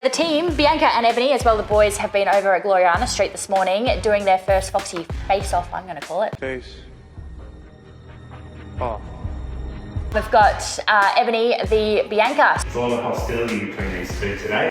The team, Bianca and Ebony, as well the boys, have been over at Gloriana Street this morning doing their first Foxy face-off, I'm going to call it. Face off. We've got Ebony the Bianca. There's a lot of hostility between these two today.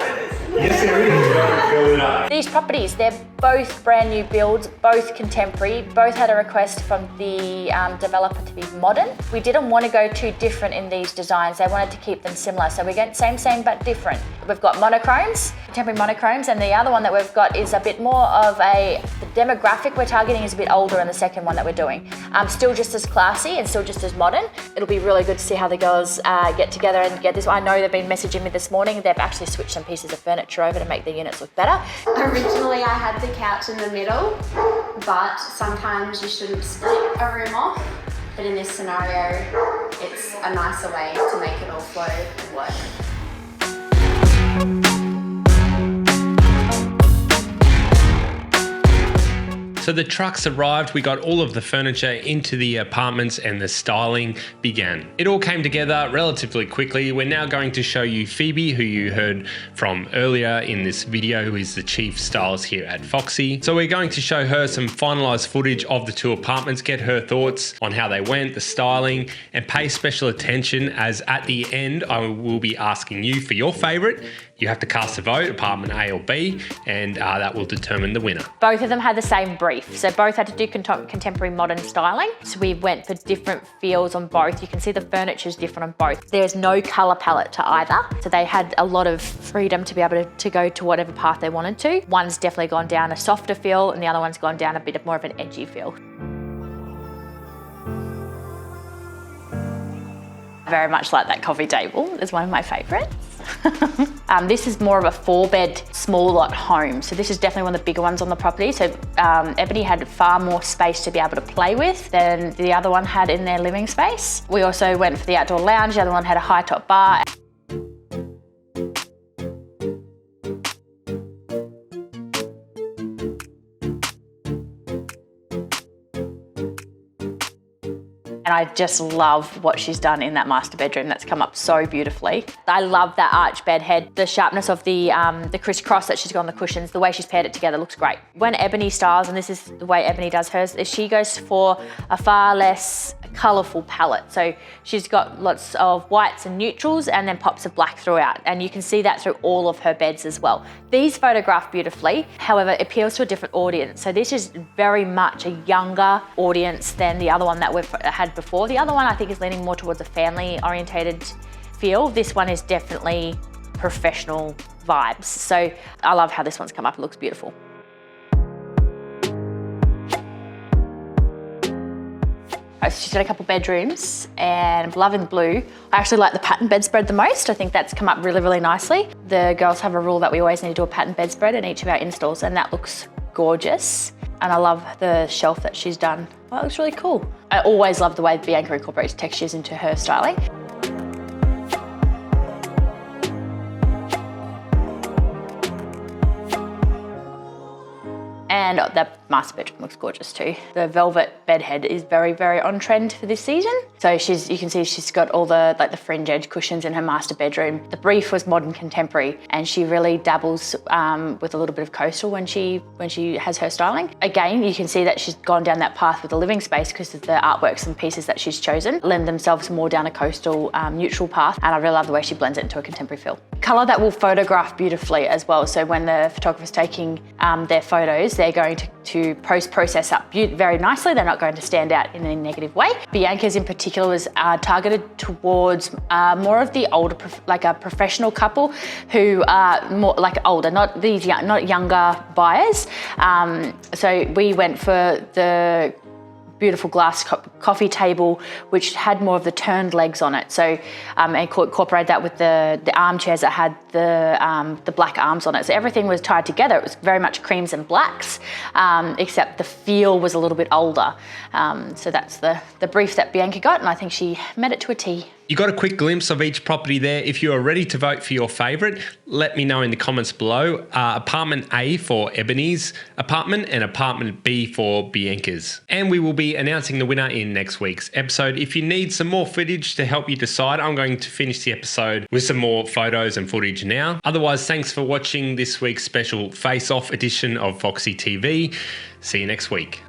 Yes, there is. Build it up. These properties, they're both brand new builds, both contemporary, both had a request from the developer to be modern. We didn't want to go too different in these designs. They wanted to keep them similar. So we get same but different. We've got monochromes, contemporary monochromes, and the other one that we've got is a bit more of the demographic we're targeting is a bit older in the second one that we're doing. Still just as classy and still just as modern. It'll be really good to see how the girls get together and get this. I know they've been messaging me this morning. They've actually switched some pieces of furniture over to make the units look better. Originally I had the couch in the middle, but sometimes you shouldn't split a room off. But in this scenario, it's a nicer way to make it all flow and work. So the trucks arrived, we got all of the furniture into the apartments and the styling began. It all came together relatively quickly. We're now going to show you Phoebe, who you heard from earlier in this video, who is the chief stylist here at Foxy. So we're going to show her some finalized footage of the two apartments, get her thoughts on how they went, the styling, and pay special attention as at the end, I will be asking you for your favorite. You have to cast a vote, apartment A or B, and that will determine the winner. Both of them had the same brief. So both had to do contemporary modern styling. So we went for different feels on both. You can see the furniture is different on both. There's no color palette to either. So they had a lot of freedom to be able to go to whatever path they wanted to. One's definitely gone down a softer feel and the other one's gone down a bit more of an edgy feel. I very much like that coffee table. It's one of my favorites. This is more of a 4-bed small lot home. So this is definitely one of the bigger ones on the property. So Ebony had far more space to be able to play with than the other one had in their living space. We also went for the outdoor lounge. The other one had a high top bar. And I just love what she's done in that master bedroom. That's come up so beautifully. I love that arch bed head, the sharpness of the crisscross that she's got on the cushions, the way she's paired it together looks great. When Ebony styles, and this is the way Ebony does hers, is she goes for a far less colourful palette. So she's got lots of whites and neutrals and then pops of black throughout. And you can see that through all of her beds as well. These photograph beautifully, however, it appeals to a different audience. So this is very much a younger audience than the other one that we've had before. The other one I think is leaning more towards a family orientated feel. This one is definitely professional vibes. So I love how this one's come up, it looks beautiful. She's got a couple bedrooms and loving blue. I actually like the pattern bedspread the most. I think that's come up really, really nicely. The girls have a rule that we always need to do a pattern bedspread in each of our installs and that looks gorgeous. And I love the shelf that she's done. Well, it looks really cool. I always love the way Bianca incorporates textures into her styling. And that master bedroom looks gorgeous too. The velvet bed head is very, very on trend for this season. So you can see she's got all the fringe edge cushions in her master bedroom. The brief was modern contemporary and she really dabbles with a little bit of coastal when she has her styling. Again, you can see that she's gone down that path with the living space because of the artworks and pieces that she's chosen lend themselves more down a coastal neutral path, and I really love the way she blends it into a contemporary feel. Colour that will photograph beautifully as well. So when the photographer's taking their photos, they're going to post-process up very nicely. They're not going to stand out in a negative way. Bianca's in particular was targeted towards more of the older, like a professional couple who are more like older, not younger buyers. So we went for the beautiful glass coffee table, which had more of the turned legs on it. So, and incorporate that with the armchairs that had the black arms on it. So everything was tied together. It was very much creams and blacks, except the feel was a little bit older. So that's the brief that Bianca got, and I think she met it to a T. You got a quick glimpse of each property there. If you are ready to vote for your favourite, let me know in the comments below. Apartment A for Ebony's apartment and apartment B for Bianca's. And we will be announcing the winner in next week's episode. If you need some more footage to help you decide, I'm going to finish the episode with some more photos and footage now. Otherwise, thanks for watching this week's special Face Off edition of Foxy TV. See you next week.